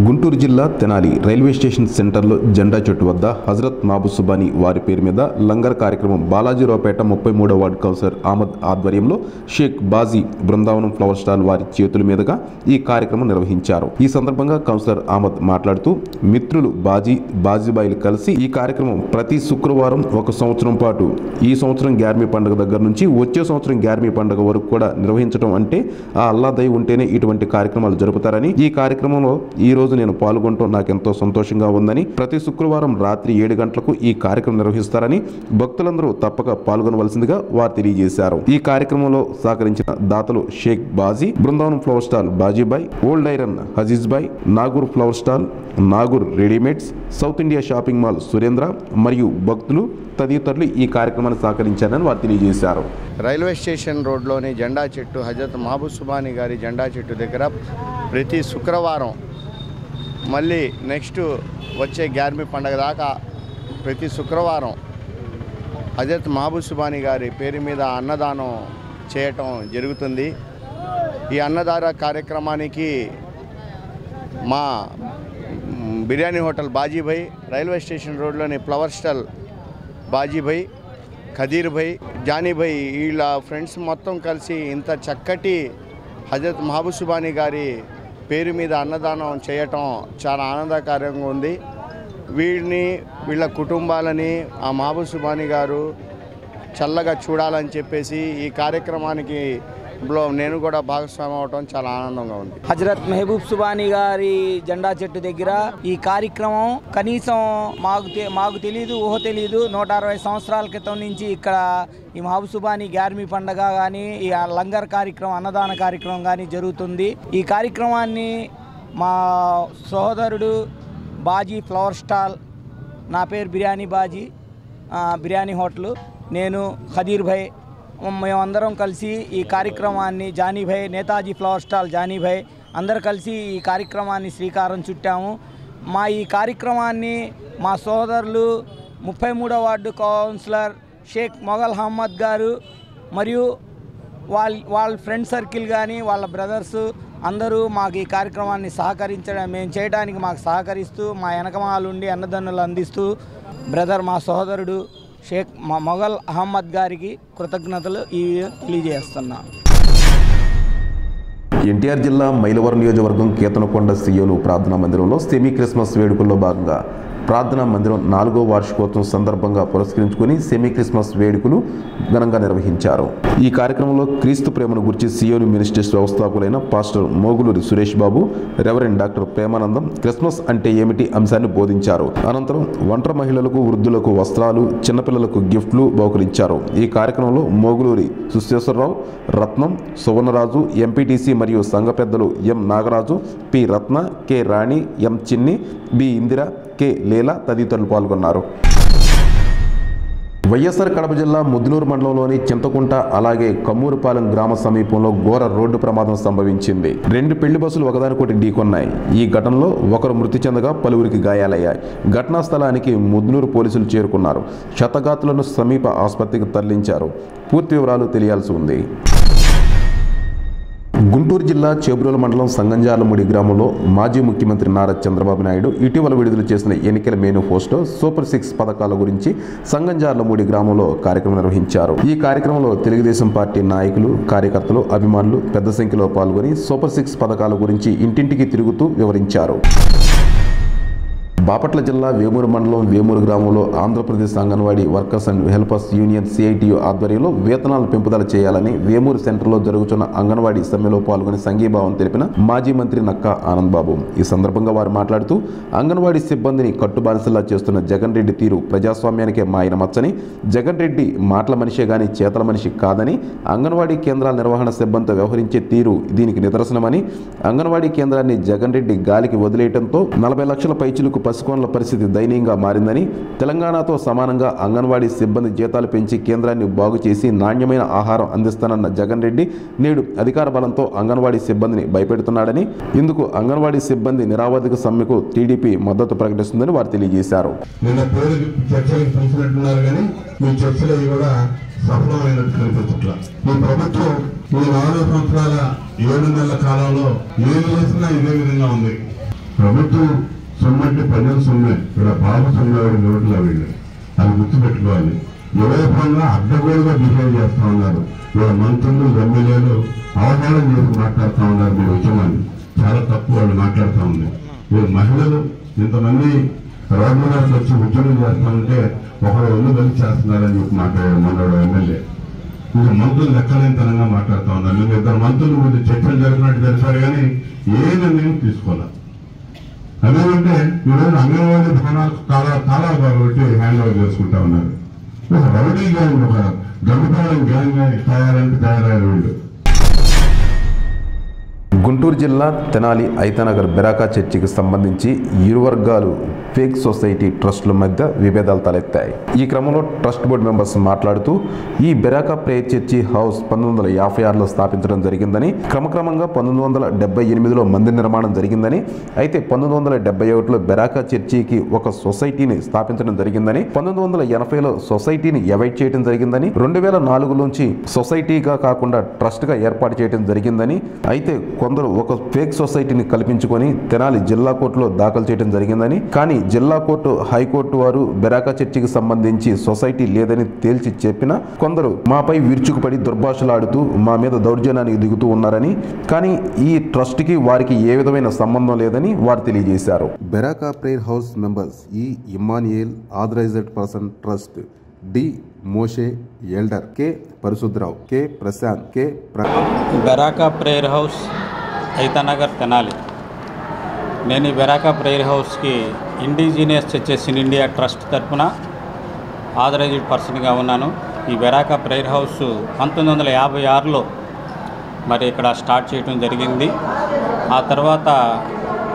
గుంటూరు జిల్లా Tenali railway station సెంటర్లో జెండా చెట్టు వద్ద హజరత్ మహబూబ్ సుబానీ వారి పేరు మీద లంగర్ కార్యక్రమం బాలాజీరావుపేట 33వ వార్డు కౌన్సిలర్ అహ్మద్ ఆధ్వర్యంలో షేక్ బాజీ బృందావనం ఫ్లవర్ స్టాల్ వారి చేతుల మీదుగా ఈ కార్యక్రమం నిర్వహించారు. ఈ సందర్భంగా కౌన్సిలర్ అహ్మద్ మాట్లాడుతూ మిత్రులు బాజీబాయిలు కలిసి ఈ కార్యక్రమం ప్రతి శుక్రవారం ఒక సంవత్సరం పాటు ఈ సంవత్సరం గ్యార్మీ పండుగ దగ్గర నుంచి వచ్చే సంవత్సరం గ్యార్మీ పండుగ వరకు కూడా నిర్వహించడం అంటే ఆ అల్లా దయ ఉంటేనే ఇటువంటి కార్యక్రమాలు జరుపుతారని, ఈ కార్యక్రమంలో ఈ రోజు నేను పాల్గొనడం నాకెంతో సంతోషంగా ఉందని, ప్రతి శుక్రవారం రాత్రి 7 గంటలకు ఈ కార్యక్రమం నిర్వహిస్తారని భక్తులందరూ తప్పక పాల్గొనవలసిందిగా వారు తెలియజేశారు. ఈ కార్యక్రమంలో సహకరించిన దాతలు Sheikh Baji, Brindavanam flower stall Bajibhai, old iron Hajeez bhai, Nagoor flower stall, Nagoor readymades, South India shopping mall Surendra మరియు భక్తులు తదితరులు ఈ కార్యక్రమాన్ని సహకరించారని వారు తెలియజేశారు. రైల్వే స్టేషన్ రోడ్లోని జెండా చెట్టు హజరత్ మహబూబ్ సుబానీ గారి జెండా చెట్టు దగ్గర ప్రతి శుక్రవారం మళ్ళీ నెక్స్ట్ వచ్చే గ్యార్మీ పండుగ దాకా ప్రతి శుక్రవారం హజరత్ మహబూబ్ సుబానీ గారి పేరు మీద అన్నదానం చేయటం జరుగుతుంది. ఈ అన్నదాన కార్యక్రమానికి మా biryani hotel Bajibhai, railway station రోడ్లోని ఫ్లవర్ స్టాల్ బాజీభాయ్, ఖదీర్ భాయ్, జానీభాయ్ వీళ్ళ ఫ్రెండ్స్ మొత్తం కలిసి ఇంత చక్కటి హజరత్ మహబూబ్ సుబానీ గారి పేరు మీద అన్నదానం చేయటం చాలా ఆనందకరంగా ఉంది. వీళ్ళ కుటుంబాలని ఆ మహబూబ్ సుబానీ గారు చల్లగా చూడాలని చెప్పేసి ఈ కార్యక్రమానికి నేను కూడా భాగస్వామి అవడం చాలా ఆనందంగా ఉంది. హజరత్ మహబూబ్ సుబానీ గారి జెండా చెట్టు దగ్గర ఈ కార్యక్రమం కనీసం మాకు తెలియదు, ఊహ తెలియదు. 160 సంవత్సరాల క్రితం నుంచి ఇక్కడ ఈ మహబూబ్ సుబానీ గ్యార్మీ పండుగ కానీ ఈ లంగర్ కార్యక్రమం, అన్నదాన కార్యక్రమం కానీ జరుగుతుంది. ఈ కార్యక్రమాన్ని మా సోదరుడు బాజీ ఫ్లవర్ స్టాల్, నా పేరు బిర్యానీ బాజీ, బిర్యానీ హోటల్, నేను ఖదీర్ భాయ్, మేమందరం కలిసి ఈ కార్యక్రమాన్ని జానీభాయ్, నేతాజీ ఫ్లవర్ స్టాల్ జానీభాయ్ అందరు కలిసి ఈ కార్యక్రమాన్ని శ్రీకారం చుట్టాము. మా ఈ కార్యక్రమాన్ని మా సోదరులు 33వ వార్డు కౌన్సిలర్ షేక్ మొఘల్ అహ్మద్ గారు మరియు వాళ్ళ ఫ్రెండ్ సర్కిల్ కానీ వాళ్ళ బ్రదర్స్ అందరూ మాకు ఈ కార్యక్రమాన్ని మేము చేయడానికి మాకు సహకరిస్తూ మా వెనకమాలుండి అన్నదన్నులు అందిస్తూ మా సోదరుడు షేక్ మొఘల్ అహ్మద్ గారికి కృతజ్ఞతలు తెలియజేస్తున్నాను. ఎన్టీఆర్ జిల్లా మైలవరం నియోజకవర్గం కేతనకొండ సియోను ప్రార్థనా మందిరంలో సెమీ క్రిస్మస్ వేడుకల్లో భాగంగా ప్రార్థనా మందిరం 4వ వార్షికోత్సవం సందర్భంగా పురస్కరించుకుని సెమీ క్రిస్మస్ వేడుకలు ఘనంగా నిర్వహించారు. ఈ కార్యక్రమంలో క్రీస్తు ప్రేమను గురించి సియోను ministries వ్యవస్థాపకులైన pastor మోగులూరి Suresh Babu, reverend doctor Premanandam Christmas అంటే ఏమిటి అంశాన్ని బోధించారు. అనంతరం ఒంటరి మహిళలకు, వృద్ధులకు వస్త్రాలు, చిన్నపిల్లలకు గిఫ్ట్లు బహుకరించారు. ఈ కార్యక్రమంలో మోగులూరి సుశేశ్వరరావు, రత్నం, సువర్ణరాజు, ఎంపీటీసీ మరియు సంఘ పెద్దలు ఎం నాగరాజు, పి రత్న, కె రాణి, ఎం చిన్ని, బి ఇందిర, కె లీలా తదితరులు పాల్గొన్నారు. వైఎస్ఆర్ కడప జిల్లా ముద్దునూరు మండలంలోని చింతకుంట అలాగే కమ్మూరుపాలెం గ్రామ సమీపంలో ఘోర రోడ్డు ప్రమాదం సంభవించింది. 2 పెళ్లి బస్సులు ఒకదానికొకటి ఢీకొన్నాయి. ఈ ఘటనలో ఒకరు మృతి చెందగా పలువురికి గాయాలయ్యాయి. ఘటనా స్థలానికి ముద్దునూరు పోలీసులు చేరుకున్నారు. క్షతగాతులను సమీప ఆసుపత్రికి తరలించారు. పూర్తి వివరాలు తెలియాల్సి ఉంది. గుంటూరు జిల్లా చేబ్రోలు మండలం సంగంజార్లమూడి గ్రామంలో మాజీ ముఖ్యమంత్రి నారా చంద్రబాబు నాయుడు ఇటీవల విడుదల చేసిన ఎన్నికల మేనిఫెస్టో సూపర్ 6 పథకాల గురించి సంగంజార్లమూడి గ్రామంలో కార్యక్రమం నిర్వహించారు. ఈ కార్యక్రమంలో తెలుగుదేశం పార్టీ నాయకులు, కార్యకర్తలు, అభిమానులు పెద్ద సంఖ్యలో పాల్గొని సూపర్ 6 పథకాల గురించి ఇంటింటికి తిరుగుతూ వివరించారు. బాపట్ల జిల్లా వేమూరు మండలం వేమూరు గ్రామంలో Andhra Pradesh anganwadi workers and helpers union CITU ఆధ్వర్యంలో వేతనాలు పెంపుదల చేయాలని వేమూరు సెంటర్లో జరుగుతున్న అంగన్వాడీ సమ్మెలో పాల్గొని సంఘీభావం తెలిపిన మాజీ మంత్రి నక్కా ఆనంద్ బాబు. ఈ సందర్భంగా వారు మాట్లాడుతూ అంగన్వాడీ సిబ్బందిని కట్టుబానిసలా చేస్తున్న జగన్ రెడ్డి తీరు ప్రజాస్వామ్యానికే మాయన మచ్చని, జగన్ రెడ్డి మాటల మనిషే గాని చేతల మనిషి కాదని, అంగన్వాడీ కేంద్రాల నిర్వహణ సిబ్బందితో వ్యవహరించే తీరు దీనికి నిదర్శనమని, అంగన్వాడీ కేంద్రాన్ని జగన్ రెడ్డి గాలికి వదిలేయడంతో 40 లక్షల పైచిలకు పసికోన్ల పరిస్థితి దయనీయంగా మారిందని, తెలంగాణతో సమానంగా అంగన్వాడీ సిబ్బంది జీతాలు పెంచి కేంద్రాన్ని బాగు చేసి నాణ్యమైన ఆహారం అందిస్తానన్న జగన్ రెడ్డి నేడు అధికార బలంతో అంగన్వాడీ సిబ్బందిని భయపెడుతున్నాడని, ఇందుకు అంగన్వాడీ సిబ్బంది నిరావధిక సమ్మెకు టీడీపీ మద్దతు ప్రకటిస్తుందని వారు తెలియజేశారు. ఈ ప్రభుత్వం ఈ 4 సంవత్సరాల 7 నెలల కాలంలో ఏం చేసినా ఇదే విధంగా ఉంది. ప్రభుత్వం సొమ్మంటే ప్రజల సొమ్మే, ఇక్కడ బాబు సొమ్మెవాడి నోట్లో వీళ్ళు, అది గుర్తుపెట్టుకోవాలి. యువపరంగా అడ్డగోలుగా బిహేవ్ చేస్తా ఉన్నారు. ఇవాళ మంత్రులు ఎమ్మెల్యేలు అవగాహన చేసి మాట్లాడుతూ ఉన్నారు. మీ ఉద్యమాన్ని చాలా తప్పు వాళ్ళు మాట్లాడుతూ ఉంది. మీరు మహిళలు ఇంతమంది రోడ్ల మీద వచ్చి ఉద్యమం చేస్తా ఉంటే ఒకరు ఒళ్ళు బలి చేస్తున్నారని చెప్పి మాట్లాడారు మనోడు ఎమ్మెల్యే. మీరు మంత్రులు లెక్కలేనితనంగా మాట్లాడుతూ ఉన్నారు. మీరు ఇద్దరు మంత్రులు ముందు చర్చలు జరిపినట్టు తెలిసారు కానీ ఏ నిర్ణయం తీసుకోవాలి. అదేమంటే ఈరోజు అంగన్వాడీ భవనాలు తాళాలు కాబట్టి హ్యాండ్ ఓవర్ చేసుకుంటా ఉన్నారు. ఒక రౌడీ గ్యాంగ్, ఒక గంగపాలెం గ్యాంగ్ తయారయ్యారు వీళ్ళు. గుంటూరు జిల్లా తెనాలి ఐతానగర్ బెరాకా చర్చికి సంబంధించి ఇరు వర్గాలు ఫేక్ సొసైటీ ట్రస్టుల మధ్య విభేదాలు తలెత్తాయి. ఈ క్రమంలో ట్రస్ట్ బోర్డు మెంబర్స్ మాట్లాడుతూ ఈ బెరాకా ప్రేయర్ చర్చి హౌస్ 1956లో స్థాపించడం జరిగిందని, క్రమక్రమంగా 1978లో మందిర నిర్మాణం జరిగిందని, అయితే 1971లో బెరాకా చర్చికి ఒక సొసైటీని స్థాపించడం జరిగిందని, 1980లో సొసైటీని ఎవైట్ చేయడం జరిగిందని, 2004 నుంచి సొసైటీగా కాకుండా ట్రస్ట్గా ఏర్పాటు చేయడం జరిగిందని, అయితే కొందరు ఒక ఫేక్ సొసైటీని కల్పించుకొని తెనాలి జిల్లా కోర్టులో దాఖలు చేయడం జరిగిందని, కానీ జిల్లా కోర్టు హైకోర్టు వారు బెరాకా చర్చికి సంబంధించి సొసైటీ లేదని తేల్చి చెప్పినా కొందరు మాపై విరుచుకుపడి దుర్భాషలాడుతూ మా మీద దౌర్జన్యానికి దిగుతూ ఉన్నారని, కానీ ఈ ట్రస్ట్కి వారికి ఏ విధమైన సంబంధం లేదని వారు తెలియజేశారు. బెరాకా ప్రేయర్ హౌస్ మెంబర్స్ ఈ Emmanuel authorised person trust D Moshe elder K Parishuddharao K Prashanth K Beracah prayer house Aithanagar Tenali. నేను ఈ బెరాకా ప్రేయర్ హౌస్కి indigenous churches in India trust తరఫున ఆథరైజ్డ్ పర్సన్గా ఉన్నాను. ఈ బెరాకా ప్రేయర్ హౌస్ 1956లో మరి ఇక్కడ స్టార్ట్ చేయడం జరిగింది. ఆ తర్వాత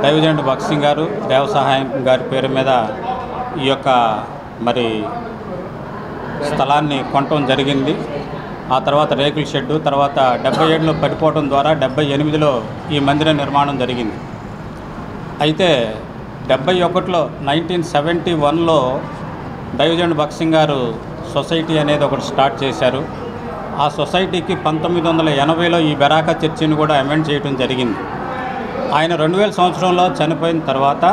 దైవజనుడు భక్సింగ్ గారు దేవసహాయం గారి పేరు మీద ఈ యొక్క మరి స్థలాన్ని కొనటం జరిగింది. ఆ తర్వాత రేకుల షెడ్డు, తర్వాత 77లో పడిపోవడం ద్వారా 78లో ఈ మందిర నిర్మాణం జరిగింది. అయితే 71లో 1971లో దైవజనుడు భక్సింగ్ గారు సొసైటీ అనేది ఒకటి స్టార్ట్ చేశారు. ఆ సొసైటీకి 1980లో ఈ బెరాకా చర్చిని కూడా అమెండ్ చేయడం జరిగింది. ఆయన 2000 సంవత్సరంలో చనిపోయిన తర్వాత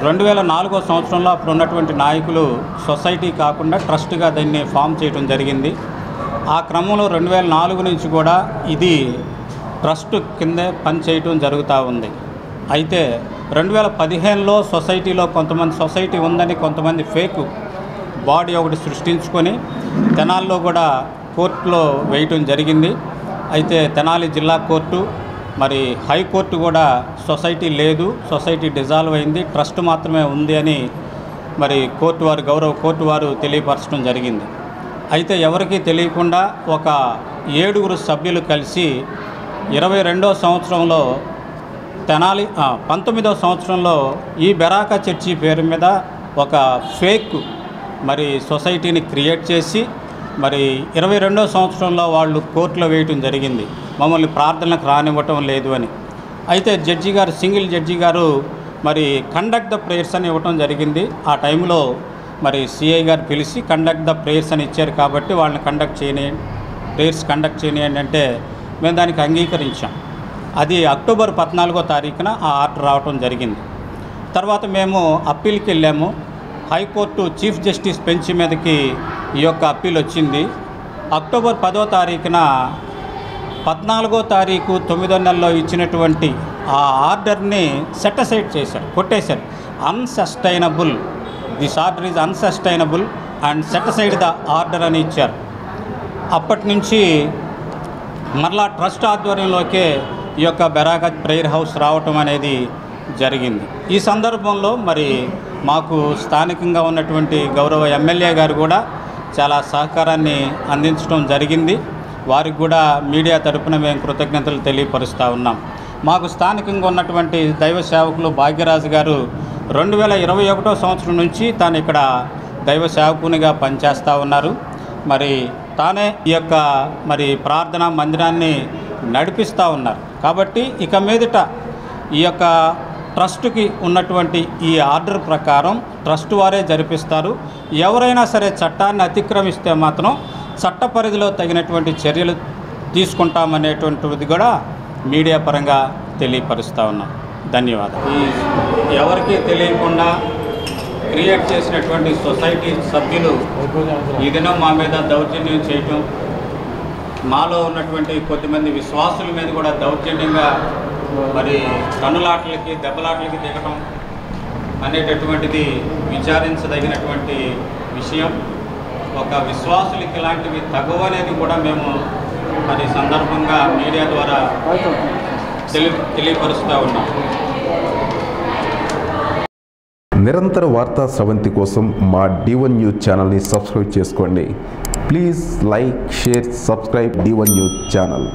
2004 సంవత్సరంలో అప్పుడు ఉన్నటువంటి నాయకులు సొసైటీ కాకుండా ట్రస్ట్గా దీన్ని ఫామ్ చేయడం జరిగింది. ఆ క్రమంలో 2004 నుంచి కూడా ఇది ట్రస్ట్ కిందే పనిచేయటం జరుగుతూ ఉంది. అయితే 2015లో సొసైటీలో కొంతమంది సొసైటీ ఉందని కొంతమంది ఫేక్ బాడీ ఒకటి సృష్టించుకొని తెనాలిలో కూడా కోర్టులో వేయటం జరిగింది. అయితే తెనాలి జిల్లా కోర్టు మరి హైకోర్టు కూడా సొసైటీ లేదు, సొసైటీ డిజాల్వ్ అయింది, ట్రస్ట్ మాత్రమే ఉంది అని మరి కోర్టు వారు గౌరవ కోర్టు వారు తెలియపరచడం జరిగింది. అయితే ఎవరికీ తెలియకుండా ఒక 7 సభ్యులు కలిసి 22వ సంవత్సరంలో తెనాలి 19వ సంవత్సరంలో ఈ బెరాకా చర్చి పేరు మీద ఒక ఫేక్ మరి సొసైటీని క్రియేట్ చేసి మరి 22వ సంవత్సరంలో వాళ్ళు కోర్టులో వేయటం జరిగింది. మమ్మల్ని ప్రార్థనలకు రానివ్వటం లేదు అని. అయితే జడ్జి గారు, సింగిల్ జడ్జి గారు మరి కండక్ట్ ద ప్రేయర్స్ అని ఇవ్వటం జరిగింది. ఆ టైంలో మరి సిఐ గారు పిలిచి కండక్ట్ ద ప్రేయర్స్ అని ఇచ్చారు కాబట్టి వాళ్ళని ప్రేయర్స్ కండక్ట్ చేయనియండి అంటే మేము దానికి అంగీకరించాం. అది అక్టోబర్ 14వ తారీఖున ఆ ఆర్డర్ రావటం జరిగింది. తర్వాత మేము అప్పీల్కి వెళ్ళాము. హైకోర్టు చీఫ్ జస్టిస్ బెంచ్ మీదకి ఈ యొక్క అప్పీల్ వచ్చింది. అక్టోబర్ 10వ తారీఖున 14వ తారీఖు 9వ నెలలో ఇచ్చినటువంటి ఆ ఆర్డర్ని సెట్ అసైడ్ చేశారు, కొట్టేశారు. Unsustainable, this order is unsustainable and set aside the order అని ఇచ్చారు. అప్పటి నుంచి మరలా ట్రస్ట్ ఆధ్వర్యంలోకే ఈ యొక్క బెరాకా ప్రేయర్ హౌస్ రావటం అనేది జరిగింది. ఈ సందర్భంలో మరి మాకు స్థానికంగా ఉన్నటువంటి గౌరవ ఎమ్మెల్యే గారు కూడా చాలా సహకారాన్ని అందించడం జరిగింది. వారికి కూడా మీడియా తరపున మేము కృతజ్ఞతలు తెలియపరుస్తూ ఉన్నాం. మాకు స్థానికంగా ఉన్నటువంటి దైవ సేవకులు భాగ్యరాజు గారు 2021వ సంవత్సరం నుంచి తాను ఇక్కడ దైవ సేవకునిగా పనిచేస్తూ ఉన్నారు. మరి తానే ఈ యొక్క మరి ప్రార్థనా మందిరాన్ని నడిపిస్తూ ఉన్నారు. కాబట్టి ఇక మీదట ఈ యొక్క ట్రస్టుకి ఉన్నటువంటి ఈ ఆర్డర్ ప్రకారం ట్రస్ట్ వారే జరిపిస్తారు. ఎవరైనా సరే చట్టాన్ని అతిక్రమిస్తే మాత్రం చట్ట పరిధిలో తగినటువంటి చర్యలు తీసుకుంటామనేటువంటిది కూడా మీడియా పరంగా తెలియపరుస్తూ ఉన్నాం. ధన్యవాదాలు. ఎవరికీ తెలియకుండా క్రియేట్ చేసినటువంటి సొసైటీ సభ్యులు ఈ దినం మా మీద దౌర్జన్యం చేయటం, మాలో ఉన్నటువంటి కొద్దిమంది విశ్వాసుల మీద కూడా దౌర్జన్యంగా మరి కన్నులాటలకి దెబ్బలాటలకి దిగటం అనేటటువంటిది విచారించదగినటువంటి విషయం. ఒక విశ్వాసులకి ఇలాంటివి తగవు అనేది కూడా మేము మరి సందర్భంగా మీడియా ద్వారా తెలియపరుస్తూ ఉన్నాం. నిరంతర వార్తా స్రవంతి కోసం మా D1 న్యూస్ ఛానల్ని సబ్స్క్రైబ్ చేసుకోండి. Please like, share, subscribe D1 news channel.